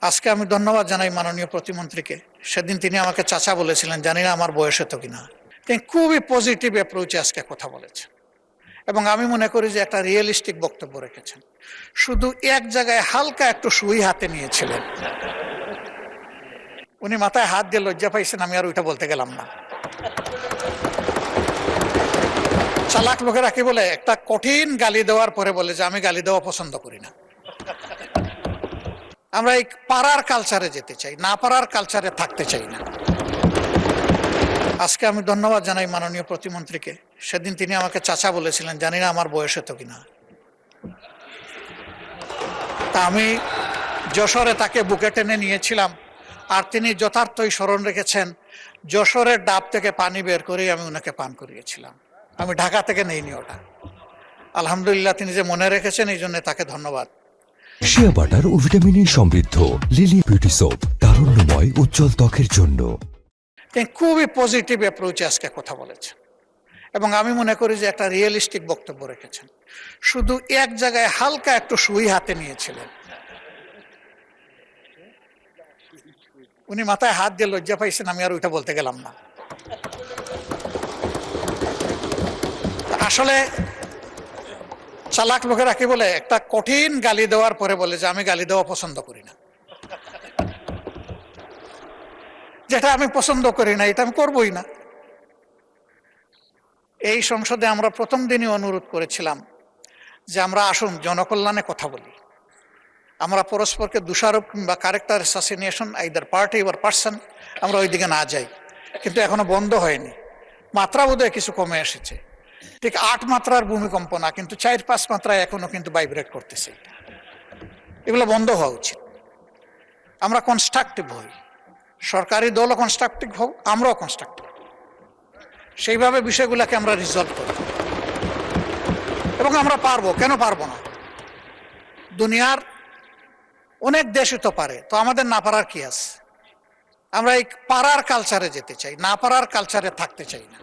আজকে আমি ধন্যবাদ জানাই মাননীয় প্রতিমন্ত্রীকে। সেদিন তিনি আমাকে চাচা বলেছিলেন, জানি না আমার বয়স হতো কিনা। তিনি খুবই পজিটিভ অ্যাপ্রোচে আজকে কথা বলেছেন এবং আমি মনে করি যে একটা রিয়েলিস্টিক বক্তব্য রেখেছেন। শুধু এক জায়গায় হালকা একটু সুই হাতে নিয়েছিলেন, উনি মাথায় হাত দিয়ে লজ্জা পাইছেন, আমি আর ওইটা বলতে গেলাম না। চালাক লোকেরা কি বলে, একটা কঠিন গালি দেওয়ার পরে বলে যে আমি গালি দেওয়া পছন্দ করি না। আমরা এই পাড়ার কালচারে যেতে চাই, না পাড়ার কালচারে থাকতে চাই না। আজকে আমি ধন্যবাদ জানাই মাননীয় প্রতিমন্ত্রীকে। সেদিন তিনি আমাকে চাচা বলেছিলেন, জানি না আমার বয়স হতো কিনা। তা আমি যশোরে তাকে বুকে টেনে নিয়েছিলাম, আর তিনি যথার্থই স্মরণ রেখেছেন। যশোরের ডাব থেকে পানি বের করেই আমি ওনাকে পান করিয়েছিলাম। আমি ঢাকা থেকে নেইনি ওটা। আলহামদুলিল্লাহ, তিনি যে মনে রেখেছেন, এই জন্য তাকে ধন্যবাদ। শিয়া বাটার ও ভিটামিনে সমৃদ্ধ লিলি বিউটি সোপ, তারুণ্যময় উজ্জ্বল ত্বকের জন্য। তিনি খুবই পজিটিভ অ্যাপ্রোচে আজকে কথা বলেছেন এবং আমি মনে করি যে একটা রিয়েলিস্টিক বক্তব্য রেখেছেন। শুধু এক জায়গায় হালকা একটু সুই হাতে নিয়েছিলেন, উনি মাথায় হাত দিয়ে লজ্জা পাইছেন, আমি আর ওইটা বলতে গেলাম না। আসলে চালাক লোকেরা কি বলে, একটা কঠিন গালি দেওয়ার পরে বলে যে আমি গালি দেওয়া পছন্দ করি না। যেটা আমি পছন্দ করি না, এটা আমি করবই না। এই সংসদে আমরা প্রথম দিনই অনুরোধ করেছিলাম যে আমরা আসুন জনকল্যাণে কথা বলি। আমরা পরস্পরকে দোষারোপ কিংবা ক্যারেক্টার অ্যাসাসিনেশন, আইদার পার্টি ওর পার্সন, আমরা ওই দিকে না যাই। কিন্তু এখনো বন্ধ হয়নি। মাত্রা বোধহয় কিছু কমে এসেছে, ঠিক 8 মাত্রার ভূমিকম্প না, কিন্তু 4-5 মাত্রায় এখনো কিন্তু ভাইব্রেট করতেছে। এগুলো বন্ধ হওয়া উচিত। আমরা কনস্ট্রাকটিভ হই, সরকারি দলও কনস্ট্রাকটিভ হোক, আমরাও কনস্ট্রাকটিভ, সেইভাবে বিষয়গুলোকে আমরা রিজলভ করি এবং আমরা পারবো। কেন পারবো না? দুনিয়ার অনেক দেশই তো পারে, তো আমাদের না পারার কি আছে? আমরা এই পাড়ার কালচারে যেতে চাই, না পারার কালচারে থাকতে চাই না।